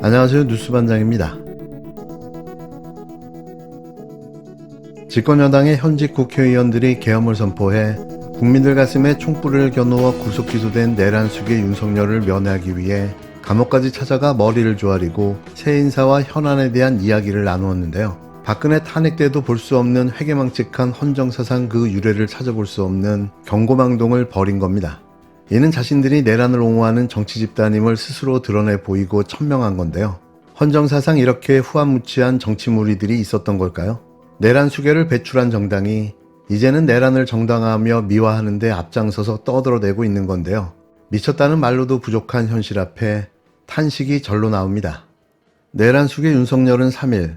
안녕하세요. 뉴스반장입니다. 집권여당의 현직 국회의원들이 계엄을 선포해 국민들 가슴에 총불을 겨누어 구속 기소된 내란숙의 윤석열을 면회하기 위해 감옥까지 찾아가 머리를 조아리고 새 인사와 현안에 대한 이야기를 나누었는데요. 박근혜 탄핵 때도 볼 수 없는 회개망측한 헌정사상 그 유래를 찾아볼 수 없는 경고망동을 벌인 겁니다. 이는 자신들이 내란을 옹호하는 정치 집단임을 스스로 드러내 보이고 천명한 건데요. 헌정사상 이렇게 후한무치한 정치 무리들이 있었던 걸까요? 내란 수괴를 배출한 정당이 이제는 내란을 정당화하며 미화하는 데 앞장서서 떠들어대고 있는 건데요. 미쳤다는 말로도 부족한 현실 앞에 탄식이 절로 나옵니다. 내란 수괴 윤석열은 3일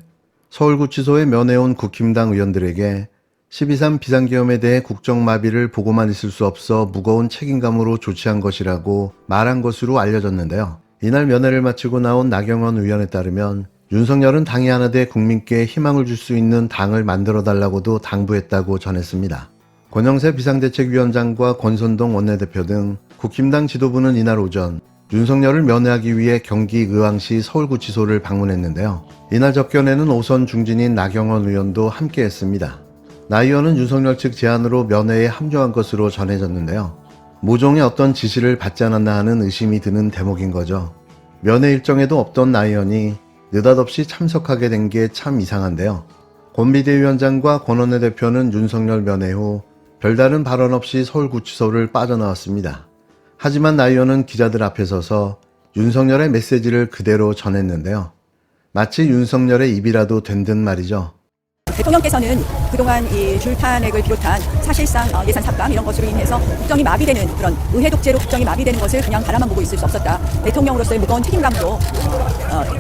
서울구치소에 면회온 국힘당 의원들에게 12.3 비상계엄에 대해 국정마비를 보고만 있을 수 없어 무거운 책임감으로 조치한 것이라고 말한 것으로 알려졌는데요. 이날 면회를 마치고 나온 나경원 의원에 따르면 윤석열은 당이 하나 돼 국민께 희망을 줄 수 있는 당을 만들어달라고도 당부했다고 전했습니다. 권영세 비상대책위원장과 권선동 원내대표 등 국힘당 지도부는 이날 오전 윤석열을 면회하기 위해 경기 의왕시 서울구치소를 방문했는데요. 이날 접견에는 오선 중진인 나경원 의원도 함께했습니다. 나 의원은 윤석열 측 제안으로 면회에 합류한 것으로 전해졌는데요. 모종의 어떤 지시를 받지 않았나 하는 의심이 드는 대목인 거죠. 면회 일정에도 없던 나 의원이 느닷없이 참석하게 된 게 참 이상한데요. 권 비대위원장과 권 원내대표는 윤석열 면회 후 별다른 발언 없이 서울구치소를 빠져나왔습니다. 하지만 나 의원은 기자들 앞에 서서 윤석열의 메시지를 그대로 전했는데요. 마치 윤석열의 입이라도 된 듯 말이죠. 대통령께서는 그동안 이 줄탄핵을 비롯한 사실상 예산 삭감 이런 것으로 인해서 국정이 마비되는 그런 의회 독재로 국정이 마비되는 것을 그냥 바라만 보고 있을 수 없었다. 대통령으로서의 무거운 책임감으로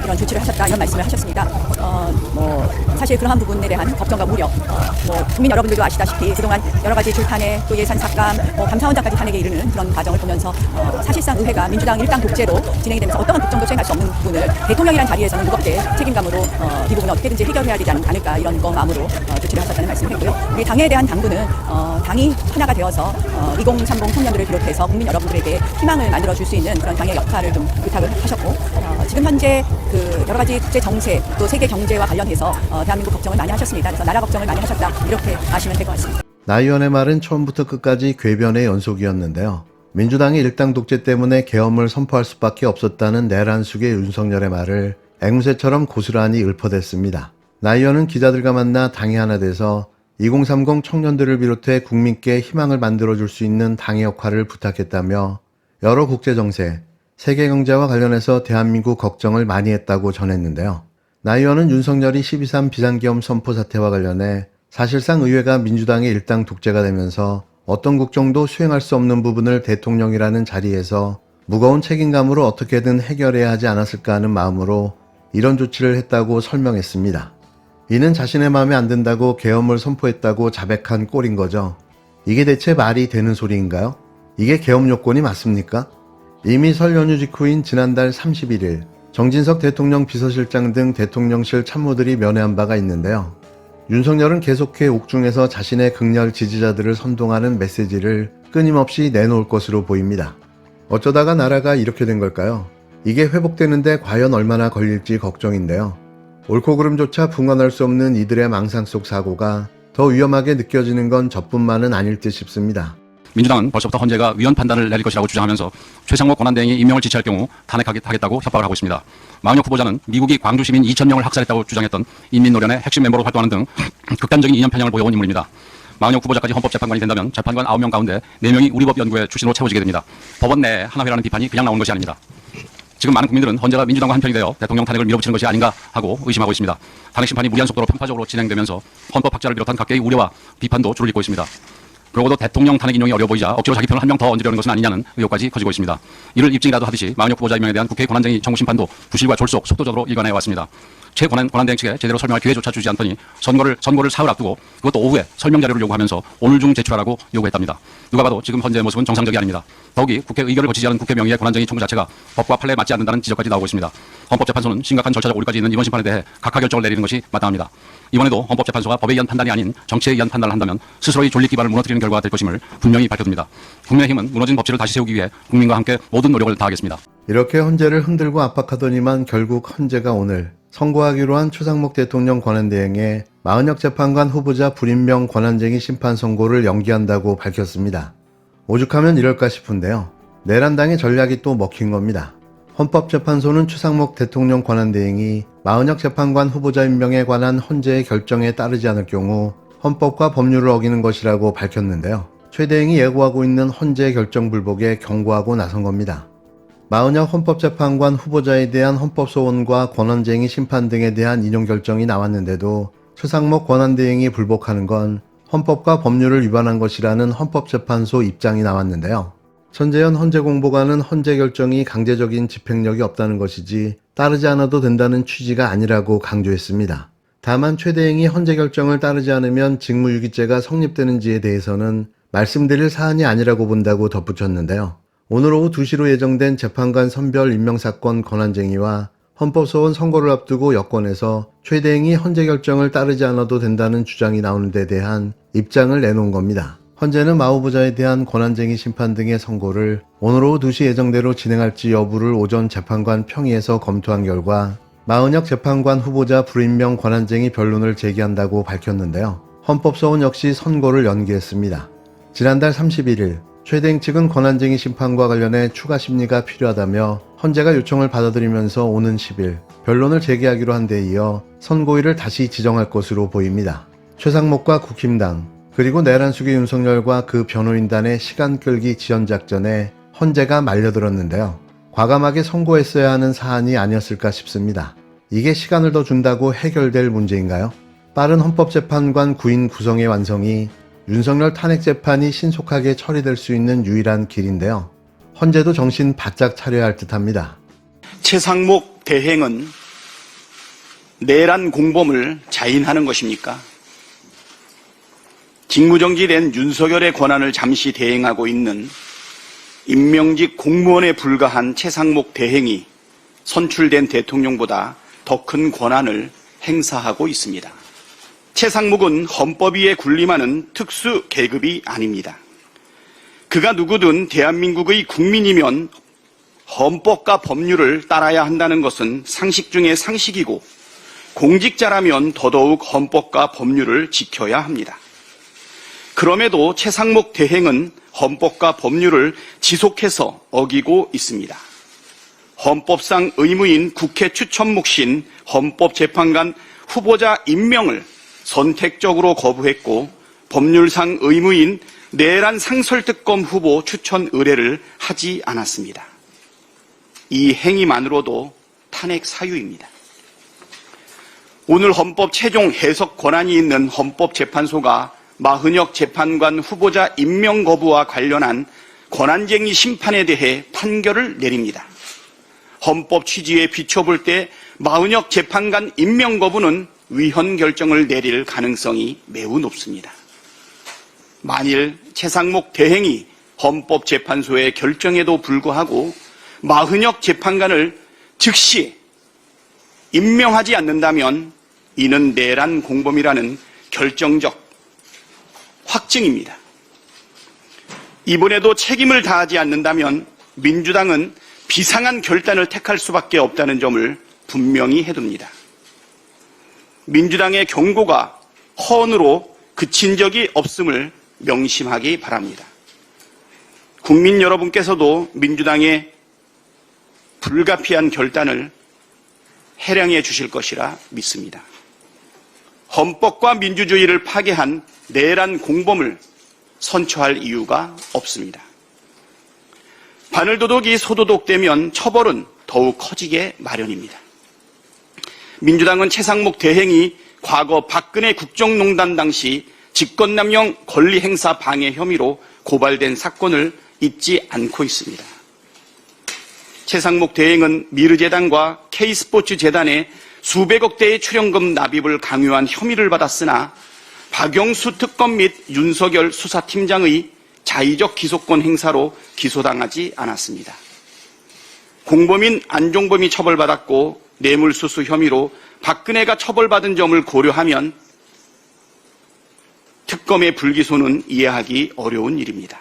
이런 조치를 하셨다 이런 말씀을 하셨습니다. 사실 그러한 부분에 대한 걱정과 우려, 국민 여러분들도 아시다시피 그동안 여러 가지 줄탄핵 또 예산 삭감, 감사원장까지 탄핵에 이르는 그런 과정을 보면서 사실상 의회가 민주당 일당 독재로 진행이 되면서 어떠한 국정도 수행할 수 없는 부분을 대통령이라는 자리에서는 무겁게 책임감으로 이 부분을 어떻게든지 해결해야 되지 않을까 이런 마음으로 조치를 하셨다는 말씀을 했고요. 우리 당에 대한 당부는 당이 하나가 되어서 2030 청년들을 비롯해서 국민 여러분들에게 희망을 만들어줄 수 있는 그런 당의 역할을 좀 부탁을 하셨고 지금 현재 그 여러 가지 국제 정세 또 세계 경제와 관련해서 대한민국 걱정을 많이 하셨습니다. 그래서 나라 걱정을 많이 하셨다 이렇게 아시면 될 것 같습니다. 나 의원의 말은 처음부터 끝까지 궤변의 연속이었는데요. 민주당의 일당 독재 때문에 계엄을 선포할 수밖에 없었다는 내란숙의 윤석열의 말을 앵무새처럼 고스란히 읊어댔습니다. 나 의원은 기자들과 만나 당이 하나 돼서 2030 청년들을 비롯해 국민께 희망을 만들어줄 수 있는 당의 역할을 부탁했다며 여러 국제정세, 세계경제와 관련해서 대한민국 걱정을 많이 했다고 전했는데요. 나 의원은 윤석열이 12.3 비상계엄 선포 사태와 관련해 사실상 의회가 민주당의 일당 독재가 되면서 어떤 국정도 수행할 수 없는 부분을 대통령이라는 자리에서 무거운 책임감으로 어떻게든 해결해야 하지 않았을까 하는 마음으로 이런 조치를 했다고 설명했습니다. 이는 자신의 마음에 안 든다고 계엄을 선포했다고 자백한 꼴인 거죠. 이게 대체 말이 되는 소리인가요? 이게 계엄 요건이 맞습니까? 이미 설 연휴 직후인 지난달 31일 정진석 대통령 비서실장 등 대통령실 참모들이 면회한 바가 있는데요. 윤석열은 계속해 옥중에서 자신의 극렬 지지자들을 선동하는 메시지를 끊임없이 내놓을 것으로 보입니다. 어쩌다가 나라가 이렇게 된 걸까요? 이게 회복되는데 과연 얼마나 걸릴지 걱정인데요. 옳고 그름조차 분간할 수 없는 이들의 망상 속 사고가 더 위험하게 느껴지는 건 저뿐만은 아닐 듯 싶습니다. 민주당은 벌써부터 헌재가 위헌 판단을 내릴 것이라고 주장하면서 최상목 권한대행이 임명을 지시할 경우 탄핵하겠다고 협박을 하고 있습니다. 마은혁 후보자는 미국이 광주 시민 2,000명을 학살했다고 주장했던 인민노련의 핵심 멤버로 활동하는 등 극단적인 이념 편향을 보여온 인물입니다. 마은혁 후보자까지 헌법재판관이 된다면 재판관 9명 가운데 4명이 우리법연구회 출신으로 채워지게 됩니다. 법원 내에 하나회라는 비판이 그냥 나온 것이 아닙니다. 지금 많은 국민들은 헌재가 민주당과 한편이 되어 대통령 탄핵을 밀어붙이는 것이 아닌가 하고 의심하고 있습니다. 탄핵 심판이 무리한 속도로 편파적으로 진행되면서 헌법 학자를 비롯한 각계의 우려와 비판도 줄을 잇고 있습니다. 그러고도 대통령 탄핵 인용이 어려워 보이자 억지로 자기 편을 한 명 더 얹으려는 것은 아니냐는 의혹까지 커지고 있습니다. 이를 입증이라도 하듯이 마은혁 후보자 임명에 대한 국회 권한쟁의 정무 심판도 부실과 졸속 속도적으로 일관해 왔습니다. 최 권한대행 측에 제대로 설명할 기회조차 주지 않더니 선고를 사흘 앞두고 그것도 오후에 설명 자료를 요구하면서 오늘 중 제출하라고 요구했답니다. 누가 봐도 지금 현재의 모습은 정상적이 아닙니다. 더욱이 국회 의결을 거치지 않은 국회 명의의 권한쟁의 청구 자체가 법과 판례에 맞지 않는다는 지적까지 나오고 있습니다. 헌법재판소는 심각한 절차적 오류까지 있는 이번 심판에 대해 각하 결정을 내리는 것이 마땅합니다. 이번에도 헌법재판소가 법에 의한 판단이 아닌 정치에 의한 판단을 한다면 스스로의 존립 기반을 무너뜨리는 결과가 될 것임을 분명히 밝혀둡니다. 국민의힘은 무너진 법치를 다시 세우기 위해 국민과 함께 모든 노력을 다하겠습니다. 이렇게 헌재를 흔들고 압박하더니만 결국 헌재가 오늘 선고하기로 한 최상목 대통령 권한대행의 마은혁 재판관 후보자 불임명 권한쟁의 심판 선고를 연기한다고 밝혔습니다. 오죽하면 이럴까 싶은데요. 내란당의 전략이 또 먹힌 겁니다. 헌법재판소는 최상목 대통령 권한대행이 마은혁 재판관 후보자 임명에 관한 헌재의 결정에 따르지 않을 경우 헌법과 법률을 어기는 것이라고 밝혔는데요. 최 대행이 예고하고 있는 헌재 결정 불복에 경고하고 나선 겁니다. 마은혁 헌법재판관 후보자에 대한 헌법소원과 권한쟁의 심판 등에 대한 인용 결정이 나왔는데도 최상목 권한대행이 불복하는 건 헌법과 법률을 위반한 것이라는 헌법재판소 입장이 나왔는데요. 천재현 헌재공보관은 헌재 결정이 강제적인 집행력이 없다는 것이지 따르지 않아도 된다는 취지가 아니라고 강조했습니다. 다만 최 대행이 헌재 결정을 따르지 않으면 직무유기죄가 성립되는지에 대해서는 말씀드릴 사안이 아니라고 본다고 덧붙였는데요. 오늘 오후 2시로 예정된 재판관 선별 임명사건 권한쟁의와 헌법소원 선고를 앞두고 여권에서 최 대행이 헌재 결정을 따르지 않아도 된다는 주장이 나오는 데 대한 입장을 내놓은 겁니다. 헌재는 마 후보자에 대한 권한쟁의 심판 등의 선고를 오늘 오후 2시 예정대로 진행할지 여부를 오전 재판관 평의에서 검토한 결과 마은혁 재판관 후보자 불임명 권한쟁의 변론을 제기한다고 밝혔는데요. 헌법소원 역시 선고를 연기했습니다. 지난달 31일 최 대행 측은 권한쟁의 심판과 관련해 추가 심리가 필요하다며 헌재가 요청을 받아들이면서 오는 10일 변론을 재개하기로 한 데 이어 선고일을 다시 지정할 것으로 보입니다. 최상목과 국힘당 그리고 내란 수기 윤석열과 그 변호인단의 시간 끌기 지연작전에 헌재가 말려들었는데요. 과감하게 선고했어야 하는 사안이 아니었을까 싶습니다. 이게 시간을 더 준다고 해결될 문제인가요? 빠른 헌법재판관 구인 구성의 완성이 윤석열 탄핵 재판이 신속하게 처리될 수 있는 유일한 길인데요. 헌재도 정신 바짝 차려야 할 듯합니다. 최상목 대행은 내란 공범을 자인하는 것입니까? 직무정지된 윤석열의 권한을 잠시 대행하고 있는 임명직 공무원에 불과한 최상목 대행이 선출된 대통령보다 더 큰 권한을 행사하고 있습니다. 최상목은 헌법 위에 군림하는 특수 계급이 아닙니다. 그가 누구든 대한민국의 국민이면 헌법과 법률을 따라야 한다는 것은 상식 중의 상식이고 공직자라면 더더욱 헌법과 법률을 지켜야 합니다. 그럼에도 최상목 대행은 헌법과 법률을 지속해서 어기고 있습니다. 헌법상 의무인 국회 추천 몫인 헌법재판관 후보자 임명을 선택적으로 거부했고 법률상 의무인 내란 상설특검 후보 추천 의뢰를 하지 않았습니다. 이 행위만으로도 탄핵 사유입니다. 오늘 헌법 최종 해석 권한이 있는 헌법재판소가 마은혁 재판관 후보자 임명 거부와 관련한 권한쟁의 심판에 대해 판결을 내립니다. 헌법 취지에 비춰볼 때 마은혁 재판관 임명 거부는 위헌 결정을 내릴 가능성이 매우 높습니다. 만일 최상목 대행이 헌법재판소의 결정에도 불구하고 마은혁 재판관을 즉시 임명하지 않는다면 이는 내란 공범이라는 결정적 확증입니다. 이번에도 책임을 다하지 않는다면 민주당은 비상한 결단을 택할 수밖에 없다는 점을 분명히 해둡니다. 민주당의 경고가 허언으로 그친 적이 없음을 명심하기 바랍니다. 국민 여러분께서도 민주당의 불가피한 결단을 해량해 주실 것이라 믿습니다. 헌법과 민주주의를 파괴한 내란 공범을 선처할 이유가 없습니다. 바늘도둑이 소도둑되면 처벌은 더욱 커지게 마련입니다. 민주당은 최상목 대행이 과거 박근혜 국정농단 당시 직권남용 권리행사 방해 혐의로 고발된 사건을 잊지 않고 있습니다. 최상목 대행은 미르재단과 K스포츠재단에 수백억 대의 출연금 납입을 강요한 혐의를 받았으나 박영수 특검 및 윤석열 수사팀장의 자의적 기소권 행사로 기소당하지 않았습니다. 공범인 안종범이 처벌받았고 뇌물수수 혐의로 박근혜가 처벌받은 점을 고려하면 특검의 불기소는 이해하기 어려운 일입니다.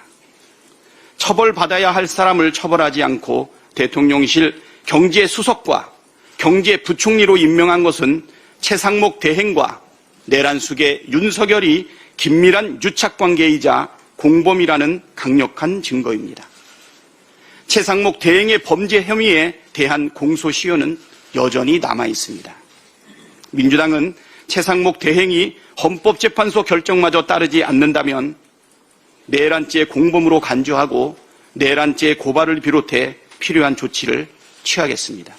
처벌받아야 할 사람을 처벌하지 않고 대통령실 경제수석과 경제부총리로 임명한 것은 최상목 대행과 내란숙의 윤석열이 긴밀한 유착관계이자 공범이라는 강력한 증거입니다. 최상목 대행의 범죄 혐의에 대한 공소시효는 여전히 남아 있습니다. 민주당은 최상목 대행이 헌법재판소 결정마저 따르지 않는다면 내란죄 공범으로 간주하고 내란죄 고발을 비롯해 필요한 조치를 취하겠습니다.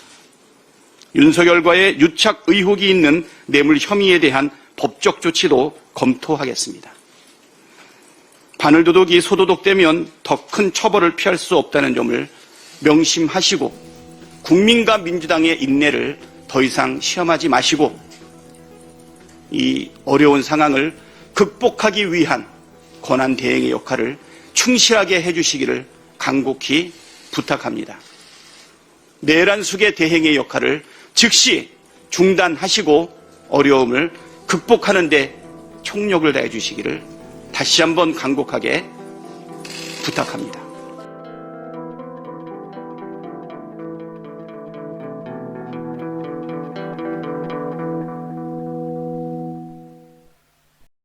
윤석열과의 유착 의혹이 있는 뇌물 혐의에 대한 법적 조치도 검토하겠습니다. 바늘도둑이 소도둑되면 더 큰 처벌을 피할 수 없다는 점을 명심하시고 국민과 민주당의 인내를 더 이상 시험하지 마시고 이 어려운 상황을 극복하기 위한 권한 대행의 역할을 충실하게 해주시기를 간곡히 부탁합니다. 내란숙의 대행의 역할을 즉시 중단하시고 어려움을 극복하는 데 총력을 다해 주시기를 다시 한번 간곡하게 부탁합니다.